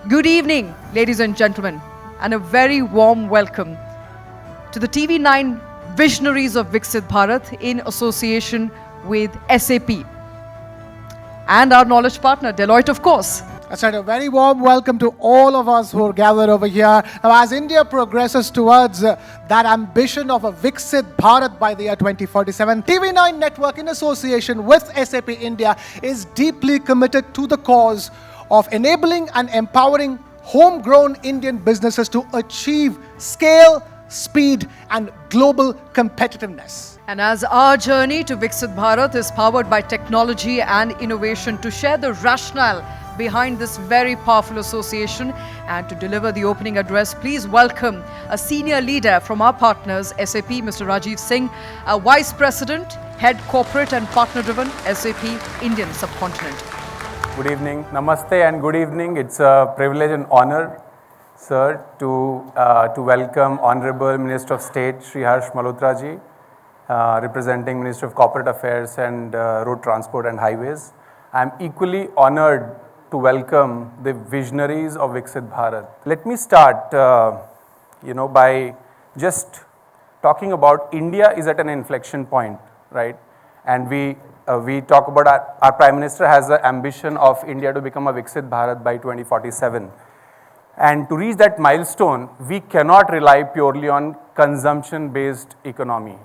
Good evening, ladies and gentlemen, and a very warm welcome to the TV9 Visionaries of Viksit Bharat in association with SAP and our knowledge partner, Deloitte, of course. That's right. A very warm welcome to all of us who are gathered over here. Now, as India progresses towards that ambition of a Viksit Bharat by the year 2047, TV9 Network, in association with SAP India, is deeply committed to the cause of enabling and empowering homegrown Indian businesses to achieve scale, speed, and global competitiveness. And as our journey to Viksit Bharat is powered by technology and innovation, to share the rationale behind this very powerful association and to deliver the opening address, please welcome a senior leader from our partners, SAP, Mr. Rajiv Singh, a Vice President, Head Corporate and Partner-Driven, SAP Indian Subcontinent. Good evening, namaste and good evening. It's a privilege and honor, sir, to welcome Honorable Minister of State Shri Harsh Malhotra ji, representing Minister of Corporate Affairs and Road Transport and Highways. I'm equally honored to welcome the Visionaries of Viksit Bharat. Let me start, by just talking about India is at an inflection point, right? And we talk about our Prime Minister has the ambition of India to become a Viksit Bharat by 2047. And to reach that milestone, we cannot rely purely on consumption-based economy,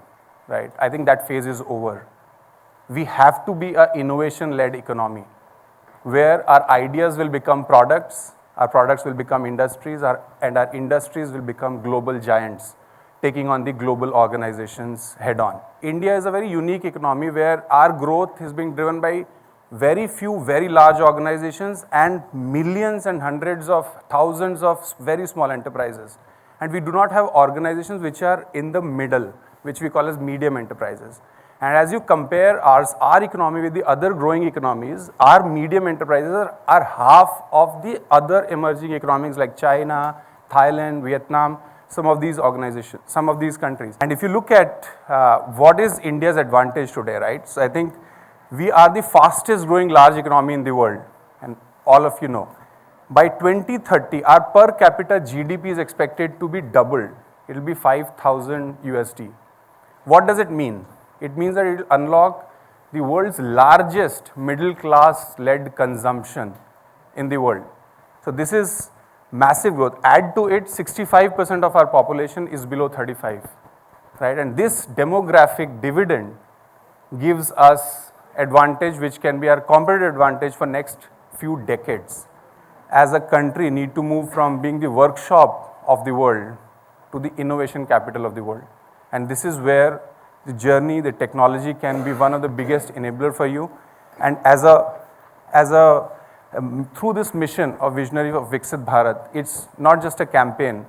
right? I think that phase is over. We have to be an innovation-led economy where our ideas will become products, our products will become industries, and our industries will become global giants, taking on the global organizations head on. India is a very unique economy where our growth is being driven by very few very large organizations and millions and hundreds of thousands of very small enterprises. And we do not have organizations which are in the middle, which we call as medium enterprises. And as you compare our economy with the other growing economies, our medium enterprises are half of the other emerging economies like China, Thailand, Vietnam, some of these organizations, some of these countries. And if you look at what is India's advantage today, right? So I think we are the fastest growing large economy in the world, and all of you know. By 2030, our per capita GDP is expected to be doubled. It will be 5,000 USD. What does it mean? It means that it will unlock the world's largest middle class led consumption in the world. So this is massive growth. Add to it, 65% of our population is below 35, right? And this demographic dividend gives us advantage which can be our competitive advantage for next few decades. As a country, need to move from being the workshop of the world to the innovation capital of the world. And this is where the journey, the technology can be one of the biggest enabler for you. And through this mission of Visionaries of Viksit Bharat, it's not just a campaign.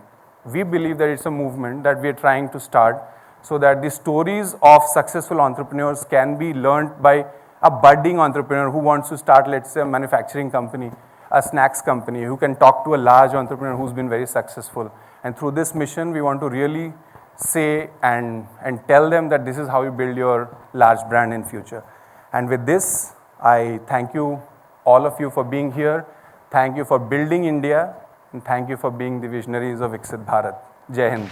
We believe that it's a movement that we are trying to start so that the stories of successful entrepreneurs can be learned by a budding entrepreneur who wants to start, let's say, a manufacturing company, a snacks company, who can talk to a large entrepreneur who's been very successful. And through this mission, we want to really say and tell them that this is how you build your large brand in future. And with this, I thank you, all of you, for being here. Thank you for building India, and thank you for being the Visionaries of Viksit Bharat. Jai Hind.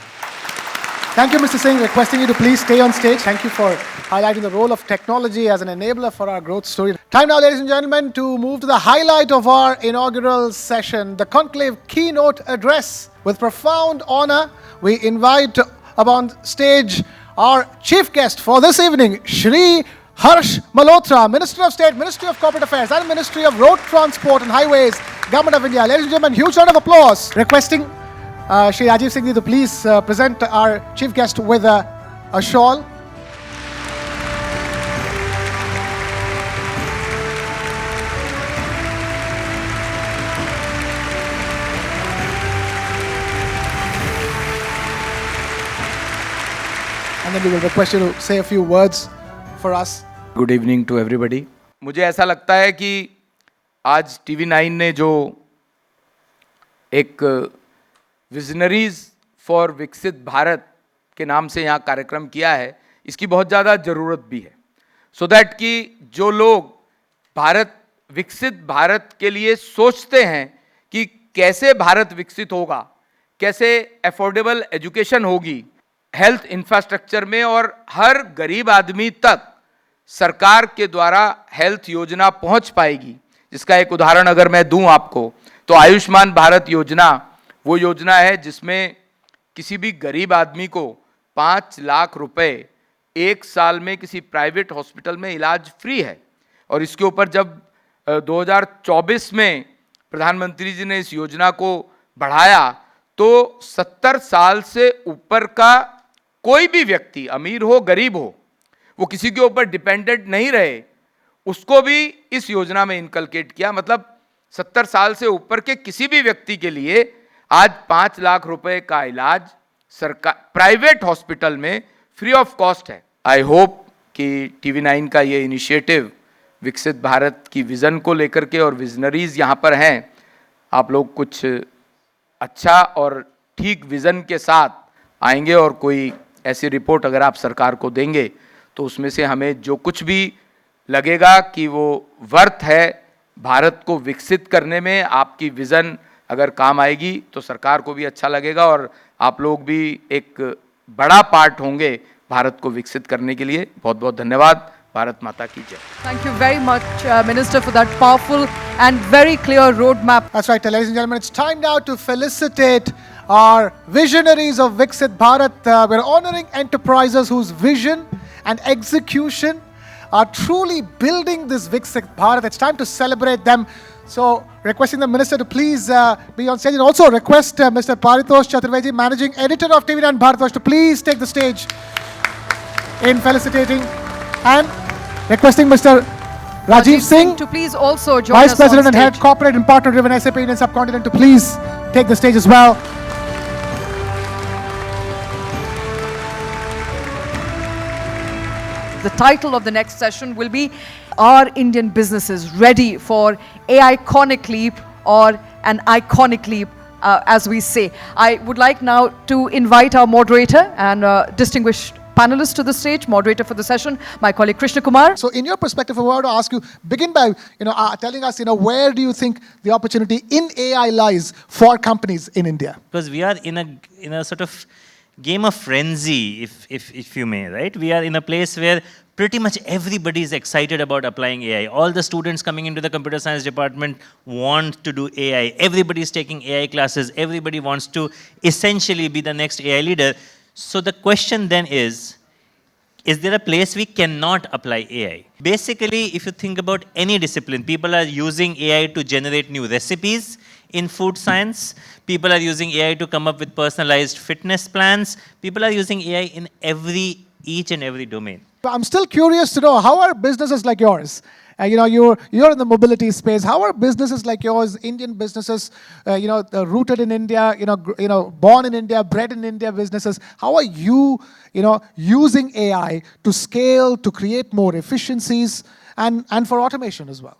Thank you, Mr. Singh. Requesting you to please stay on stage. Thank you for highlighting the role of technology as an enabler for our growth story. Time now, ladies and gentlemen, to move to the highlight of our inaugural session, the Conclave keynote address. With profound honor, we invite upon stage our chief guest for this evening, Shri Harsh Malhotra, Minister of State, Ministry of Corporate Affairs and Ministry of Road Transport and Highways, Government of India. Ladies and gentlemen, huge round of applause. Requesting Shri Rajiv Singh to please present our chief guest with a shawl. And then we will request you to say a few words for us. Good evening to everybody. मुझे ऐसा लगता है कि आज TV9 ने जो एक visionaries for विकसित भारत के नाम से यहाँ कार्यक्रम किया है, इसकी बहुत ज़्यादा ज़रूरत भी है, सो दैट कि जो लोग विकसित भारत के लिए सोचते हैं कि कैसे भारत विकसित होगा, कैसे अफोर्डेबल एजुकेशन होगी हेल्थ इंफ्रास्ट्रक्चर में और हर गरीब आदमी तक सरकार के द्वारा हेल्थ योजना पहुंच पाएगी। जिसका एक उदाहरण अगर मैं दूं आपको, तो आयुष्मान भारत योजना वो योजना है जिसमें किसी भी गरीब आदमी को 5 लाख रुपए एक साल में किसी प्राइवेट हॉस्पिटल में इलाज फ्री है। और इसके ऊपर जब 2024 में प्रधानमंत्री जी ने इस योजना को बढ़ाया तो 70 साल से ऊपर का कोई भी व्यक्ति, अमीर हो गरीब हो, वो किसी के ऊपर डिपेंडेंट नहीं रहे, उसको भी इस योजना में इनकलकेट किया। मतलब 70 साल से ऊपर के किसी भी व्यक्ति के लिए आज 5 लाख रुपए का इलाज सरकार प्राइवेट हॉस्पिटल में फ्री ऑफ कॉस्ट है। आई होप कि TV9 का ये इनिशिएटिव विकसित भारत की विजन को लेकर के, और विजनरीज यहाँ पर हैं, आप लोग कुछ अच्छा और ठीक विजन के साथ आएंगे और कोई ऐसी रिपोर्ट अगर आप सरकार को देंगे तो उसमें से हमें जो कुछ भी लगेगा कि वो वर्थ है भारत को विकसित करने में, आपकी विजन अगर काम आएगी तो सरकार को भी अच्छा लगेगा और आप लोग भी एक बड़ा पार्ट होंगे भारत को विकसित करने के लिए। बहुत बहुत धन्यवाद। भारत माता की जय। Thank you very much, Minister, for that powerful and very clear roadmap. That's right, ladies and gentlemen. It's time now to felicitate our visionaries of Viksit Bharat. We're honoring enterprises whose vision and execution are truly building this Viksit Bharat. It's time to celebrate them. So, requesting the Minister to please be on stage, and also request Mr. Paritosh Chaturvedi, Managing Editor of TV9 Bharat, to please take the stage in felicitating, and requesting Mr. Rajiv Singh, to please also join Vice us President on and Head stage. Corporate and Partner Driven SAP Indian Subcontinent, to please take the stage as well. The title of the next session will be Are Indian Businesses Ready for a Iconic Leap or an Iconic Leap, as we say. I would like now to invite our moderator and distinguished panelist to the stage, moderator for the session, my colleague Krishna Kumar. So, in your perspective, I want to ask you, begin by telling us, where do you think the opportunity in AI lies for companies in India? Because we are in a sort of game of frenzy, if you may, right? We are in a place where pretty much everybody is excited about applying AI. All the students coming into the computer science department want to do AI. Everybody is taking AI classes. Everybody wants to essentially be the next AI leader. So the question then is there a place we cannot apply AI? Basically, if you think about any discipline, people are using AI to generate new recipes in food science. People are using AI to come up with personalized fitness plans. People are using AI in each and every domain. I'm still curious to know, how are businesses like yours? You're in the mobility space. How are businesses like yours, Indian businesses, rooted in India, born in India, bred in India businesses? How are you, using AI to scale, to create more efficiencies, and for automation as well?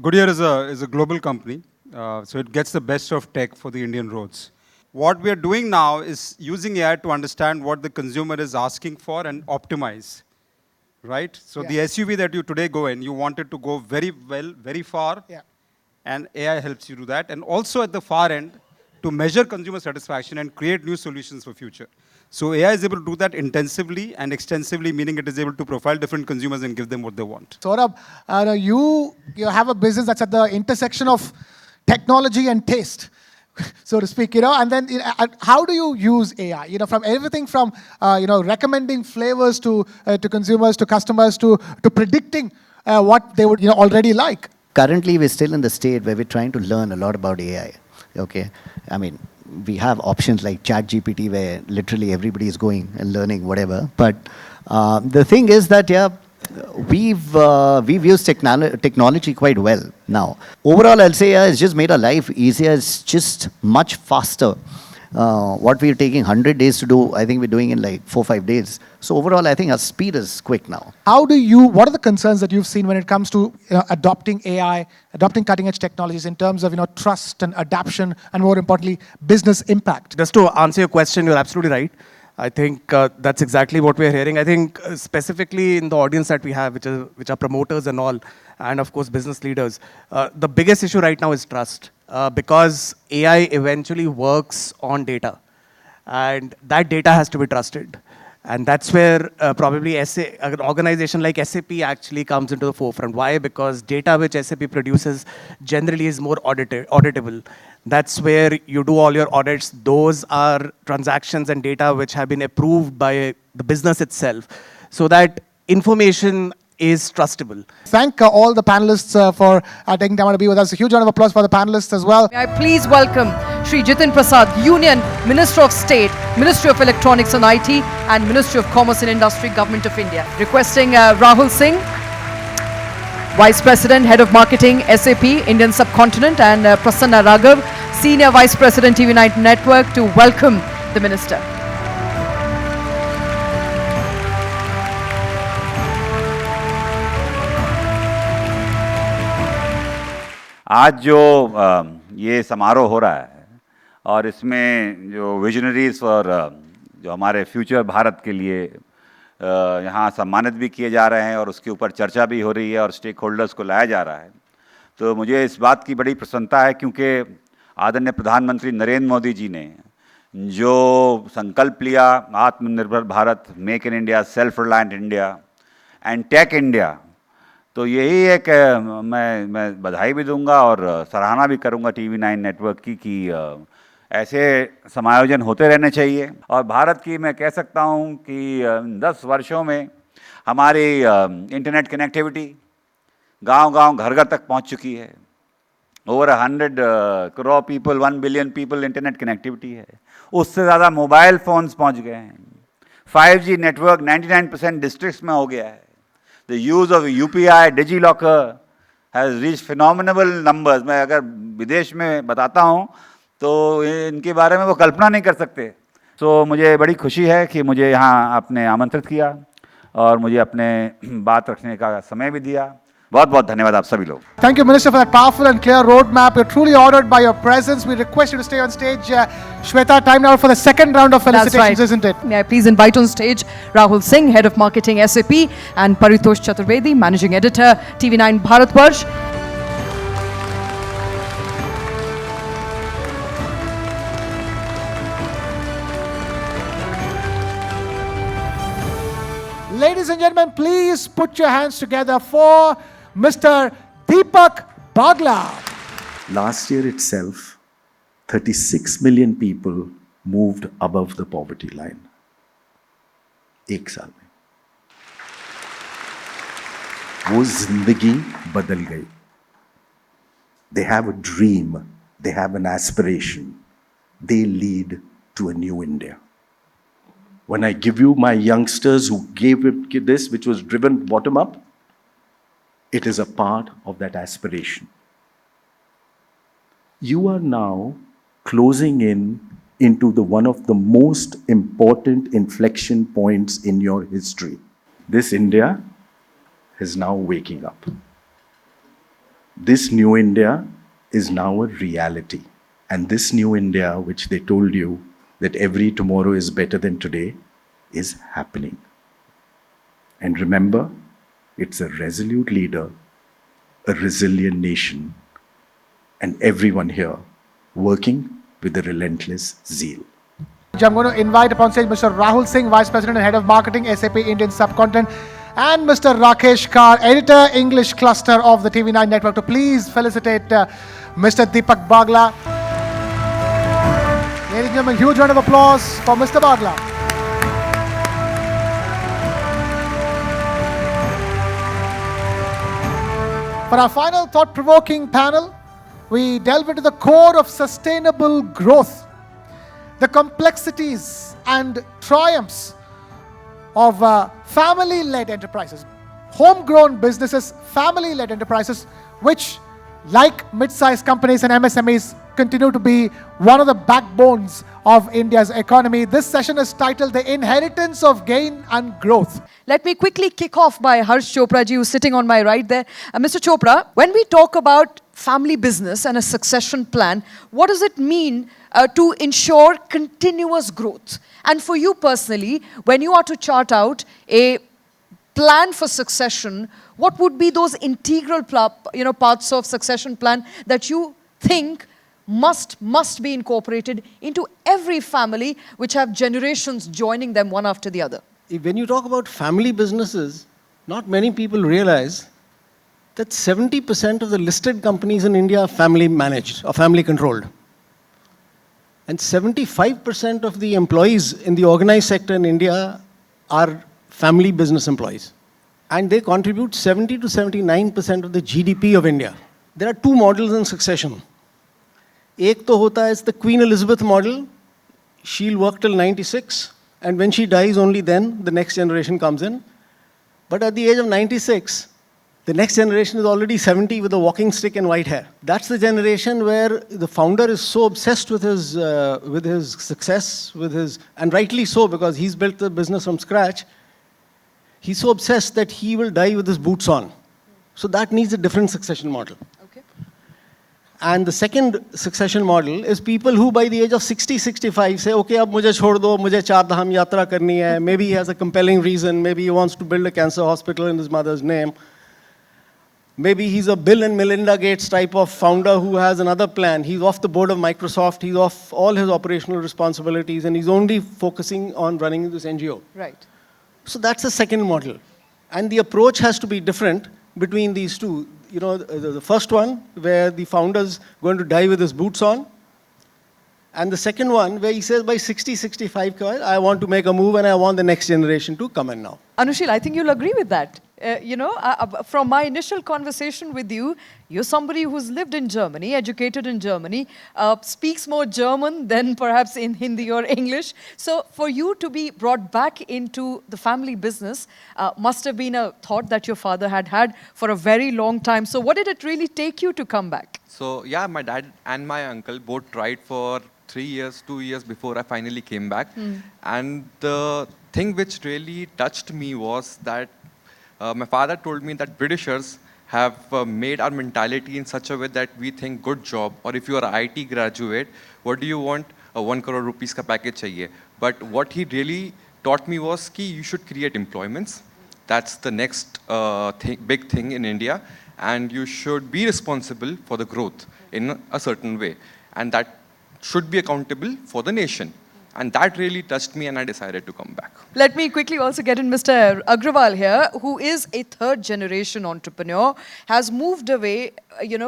Goodyear is a global company, so it gets the best of tech for the Indian roads. What we are doing now is using AI to understand what the consumer is asking for and optimize, right? So the SUV that you today go in, you want it to go very well, very far, and AI helps you do that. And also at the far end, to measure consumer satisfaction and create new solutions for future. So AI is able to do that intensively and extensively, meaning it is able to profile different consumers and give them what they want. Saurabh, you have a business that's at the intersection of technology and taste, so to speak, and then how do you use AI? From everything from recommending flavors to consumers, to customers, to predicting what they would already like. Currently, we're still in the state where we're trying to learn a lot about AI. Okay, I mean, we have options like ChatGPT where literally everybody is going and learning whatever. But the thing is that we've used technology quite well now. Overall, I'll say it's just made our life easier. It's just much faster. What we're taking 100 days to do, I think we're doing in like 4-5 days. So overall, I think our speed is quick now. What are the concerns that you've seen when it comes to adopting AI, adopting cutting edge technologies in terms of trust and adoption, and more importantly, business impact? Just to answer your question, you're absolutely right. I think that's exactly what we're hearing. I think specifically in the audience that we have, which are promoters and all, and of course business leaders. The biggest issue right now is trust, because AI eventually works on data, and that data has to be trusted. And that's where probably an organization like SAP actually comes into the forefront. Why? Because data which SAP produces generally is more auditable. That's where you do all your audits. Those are transactions and data which have been approved by the business itself, so that information is trustable. Thank all the panelists for taking time out to be with us. A huge round of applause for the panelists as well. May I please welcome Shri Jitin Prasad, Union Minister of State, Ministry of Electronics and IT, and Ministry of Commerce and Industry, Government of India. Requesting Rahul Singh, Vice President, Head of Marketing, SAP, Indian Subcontinent, and Prasanna Raghav, Senior Vice President, TV9 Network, to welcome the Minister. आज जो ये समारोह हो रहा है और इसमें जो विजनरीज और जो हमारे फ्यूचर भारत के लिए यहाँ सम्मानित भी किए जा रहे हैं और उसके ऊपर चर्चा भी हो रही है और स्टेक होल्डर्स को लाया जा रहा है, तो मुझे इस बात की बड़ी प्रसन्नता है क्योंकि आदरणीय प्रधानमंत्री नरेंद्र मोदी जी ने जो संकल्प लिया आत्मनिर्भर Bharat, make in India, self reliant India and tech India, तो यही एक मैं बधाई भी दूंगा और सराहना भी करूंगा TV9 नेटवर्क की कि ऐसे समायोजन होते रहने चाहिए। और भारत की मैं कह सकता हूं कि 10 वर्षों में हमारी इंटरनेट कनेक्टिविटी गांव-गांव, घर-घर तक पहुंच चुकी है। Over 100 crore people, 1 billion people internet connectivity है। उससे ज़्यादा मोबाइल फ़ोन्स पहुंच गए हैं। 5G नेटवर्क 99% डिस्ट्रिक्ट्स में हो गया है। The use of UPI, DigiLocker has reached phenomenal numbers. मैं अगर विदेश में बताता हूँ तो इनके बारे में वो कल्पना नहीं कर सकते। तो मुझे बड़ी खुशी है कि मुझे यहाँ आपने आमंत्रित किया और मुझे अपने बात रखने का समय भी दिया। बहुत बहुत धन्यवाद आप सभी लोग। Thank you, Minister, for that powerful and clear roadmap. We're truly honored by your presence. We request you to stay on stage. Shweta, time now for the second round of felicitations, isn't it? May I please invite on stage Rahul Singh, Head of Marketing, SAP, and Paritosh Chaturvedi, Managing Editor, TV9 Bharatvarsh. Ladies and gentlemen, please put your hands together for Mr. Deepak Bagla. Last year itself, 36 million people moved above the poverty line. एक साल में वो जिंदगी बदल गई. They have a dream, they have an aspiration, they lead to a new India. When I give you my youngsters who gave it this, which was driven bottom up, it is a part of that aspiration. You are now closing in into one of the most important inflection points in your history. This India is now waking up. This new India is now a reality. And this new India, which they told you that every tomorrow is better than today, is happening. And remember, it's a resolute leader, a resilient nation, and everyone here working with a relentless zeal. I'm going to invite upon stage Mr. Rahul Singh, Vice President and Head of Marketing, SAP Indian Subcontinent, and Mr. Rakesh Kar, Editor, English Cluster of the TV9 Network, to please felicitate Mr. Deepak Bagla. Ladies and gentlemen, huge round of applause for Mr. Bagla. For our final thought-provoking panel, we delve into the core of sustainable growth, the complexities and triumphs of family-led enterprises, homegrown businesses, family-led enterprises, which, like mid-sized companies and MSMEs, continue to be one of the backbones of India's economy. This session is titled The Inheritance of Gain and Growth. Let me quickly kick off by Harsh Chopra ji, who's sitting on my right there. Mr. Chopra, when we talk about family business and a succession plan, what does it mean to ensure continuous growth? And for you personally, when you are to chart out a plan for succession, what would be those integral parts of succession plan that you think must be incorporated into every family which have generations joining them one after the other? When you talk about family businesses, not many people realize that 70% of the listed companies in India are family managed or family controlled. And 75% of the employees in the organized sector in India are family business employees. And they contribute 70 to 79% of the GDP of India. There are two models in succession. Ek to hota is the Queen Elizabeth model. She'll work till 96, and when she dies, only then the next generation comes in. But at the age of 96, the next generation is already 70 with a walking stick and white hair. That's the generation where the founder is so obsessed with his success, and rightly so, because he's built the business from scratch. He's so obsessed that he will die with his boots on. So that needs a different succession model. Okay. And the second succession model is people who by the age of 60, 65 say, okay, ab mujhe chhod do, mujhe 4 dham yatra karni hai. Maybe he has a compelling reason. Maybe he wants to build a cancer hospital in his mother's name. Maybe he's a Bill and Melinda Gates type of founder who has another plan. He's off the board of Microsoft. He's off all his operational responsibilities, and he's only focusing on running this NGO. Right. So that's the second model. And the approach has to be different between these two. You know, the first one, where the founder's going to die with his boots on. And the second one, where he says by 60, 65, I want to make a move and I want the next generation to come in now. Anushil, I think you'll agree with that. From my initial conversation with you, you're somebody who's lived in Germany, educated in Germany, speaks more German than perhaps in Hindi or English. So for you to be brought back into the family business must have been a thought that your father had for a very long time. So what did it really take you to come back? So yeah, my dad and my uncle both tried for 3 years, 2 years before I finally came back. And the thing which really touched me was that my father told me that Britishers have made our mentality in such a way that we think good job, or if you are an IT graduate, what do you want? A 1 crore rupees ka package chahiye. But what he really taught me was that you should create employments. That's the next big thing in India. And you should be responsible for the growth in a certain way. And that should be accountable for the nation. And that really touched me, and I decided to come back. Let me quickly also get in Mr. Agrawal here, who is a third-generation entrepreneur, has moved away,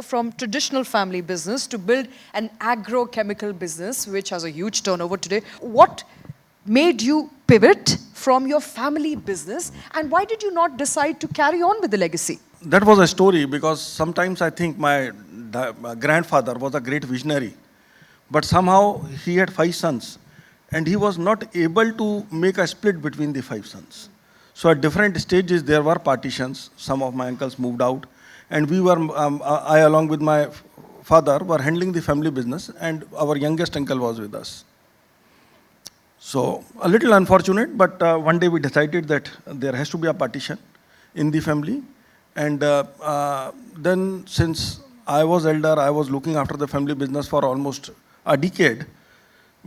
from traditional family business to build an agrochemical business, which has a huge turnover today. What made you pivot from your family business, and why did you not decide to carry on with the legacy? That was a story, because sometimes I think my grandfather was a great visionary, but somehow he had 5 sons. And he was not able to make a split between the 5 sons. So at different stages, there were partitions. Some of my uncles moved out. And we were, I along with my father, were handling the family business. And our youngest uncle was with us. So a little unfortunate, but one day we decided that there has to be a partition in the family. And then since I was elder, I was looking after the family business for almost a decade.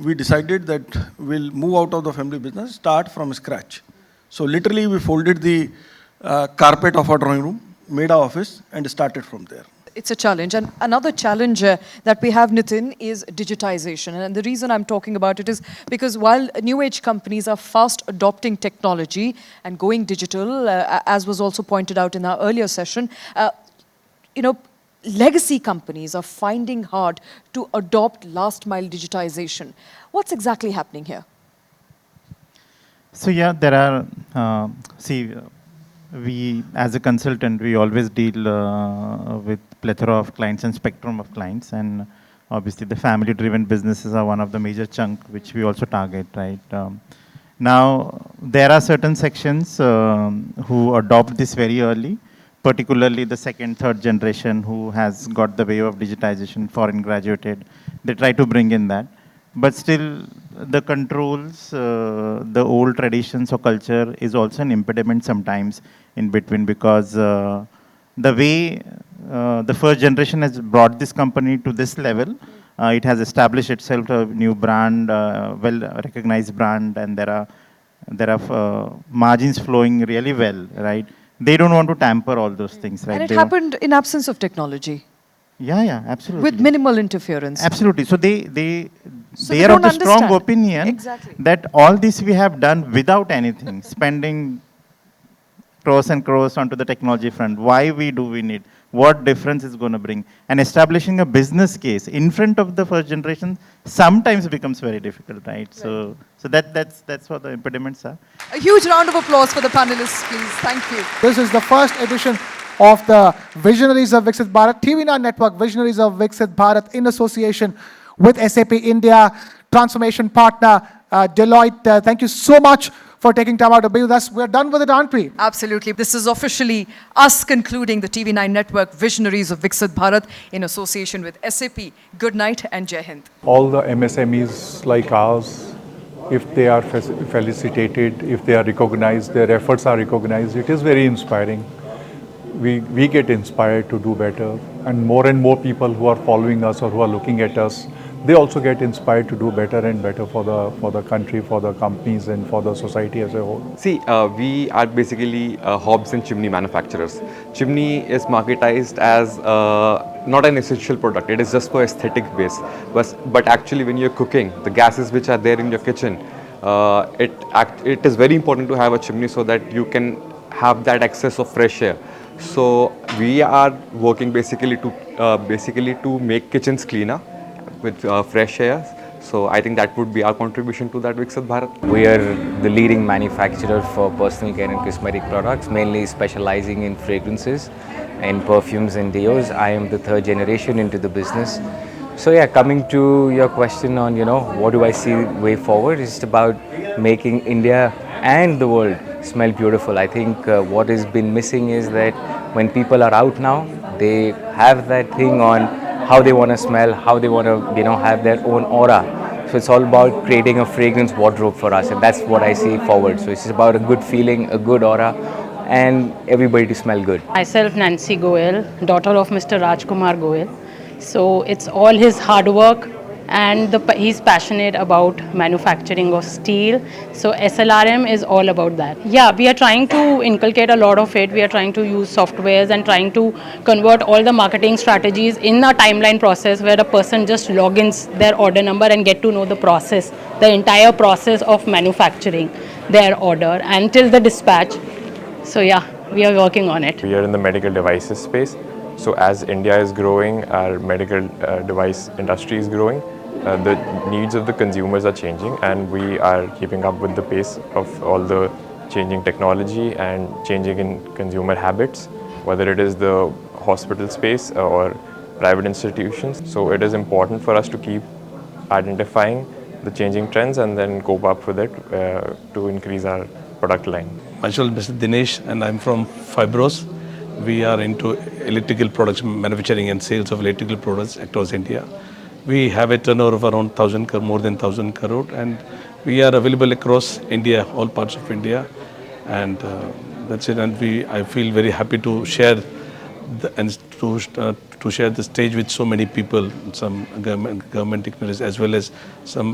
We decided that we'll move out of the family business, start from scratch. So literally we folded the carpet of our drawing room, made our office, and started from there. It's a challenge. And another challenge that we have, Nitin, is digitization. And the reason I'm talking about it is because while new age companies are fast adopting technology and going digital, as was also pointed out in our earlier session, legacy companies are finding hard to adopt last mile digitization. What's exactly happening here? So yeah, there are, we as a consultant, we always deal with plethora of clients and spectrum of clients, and obviously the family driven businesses are one of the major chunk which we also target, right? Now, there are certain sections who adopt this very early, particularly the second, third generation who has got the wave of digitization, foreign graduated, they try to bring in that. But still, the controls, the old traditions or culture is also an impediment sometimes in between, because the way the first generation has brought this company to this level, it has established itself a new brand, well-recognized brand, and there are there are margins flowing really well, right? They don't want to tamper all those things, right? And it They happened in absence of technology. yeah, absolutely. With minimal interference. Absolutely. So they So are of don't the strong understand. opinion Exactly. that all this we have done without anything, spending crores and crores onto the technology front. Why we need? What difference is going to bring? And establishing a business case in front of the first generation sometimes becomes very difficult, right? So that's what the impediments are. A huge round of applause for the panelists, please. Thank you. This is the first edition of the Visionaries of Viksit Bharat, TV9 Network, Visionaries of Viksit Bharat, in association with SAP India, transformation partner, Deloitte. Thank you so much for taking time out to be with us. We're done with it, aren't we? Absolutely. This is officially us concluding the TV9 Network Visionaries of Viksit Bharat in association with SAP. Good night and Jai Hind. All the MSMEs like ours, if they are felicitated, if they are recognized, their efforts are recognized, it is very inspiring. We get inspired to do better, and more people who are following us or who are looking at us, they also get inspired to do better and better for the country, for the companies, and for the society as a whole. See, we are basically hobs and chimney manufacturers. Chimney is marketized as not an essential product. It is just for aesthetic base. But actually, when you're cooking, the gases which are there in your kitchen, it is very important to have a chimney so that you can have that access of fresh air. So we are working basically to make kitchens cleaner with fresh air. So I think that would be our contribution to that Viksit Bharat. We are the leading manufacturer for personal care and cosmetic products, mainly specializing in fragrances and perfumes and deos. I am the third generation into the business. So yeah, coming to your question on, what do I see way forward, it's about making India and the world smell beautiful. I think what has been missing is that when people are out now, they have that thing on how they want to smell, how they want to, have their own aura. So it's all about creating a fragrance wardrobe for us, and that's what I see forward. So it's about a good feeling, a good aura, and everybody to smell good. Myself, Nancy Goel, daughter of Mr. Rajkumar Goel. So it's all his hard work, and he's passionate about manufacturing of steel. So SLRM is all about that. Yeah, we are trying to inculcate a lot of it. We are trying to use softwares and trying to convert all the marketing strategies in a timeline process where a person just logins their order number and get to know the process, the entire process of manufacturing their order until the dispatch. So yeah, we are working on it. We are in the medical devices space. So as India is growing, our medical device industry is growing. The needs of the consumers are changing, and we are keeping up with the pace of all the changing technology and changing in consumer habits, whether it is the hospital space or private institutions. So it is important for us to keep identifying the changing trends and then cope up with it to increase our product line. Myself, Mr. Dinesh, and I'm from Fibros. We are into electrical products, manufacturing and sales of electrical products across India. We have a turnover of around more than 1,000 crore, and we are available across India, all parts of India, and that's it. And I feel very happy to share to share the stage with so many people, some government dignitaries as well as some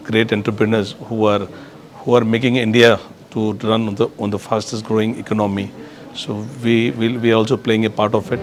great entrepreneurs who are making India to run on the fastest growing economy. So we are also playing a part of it.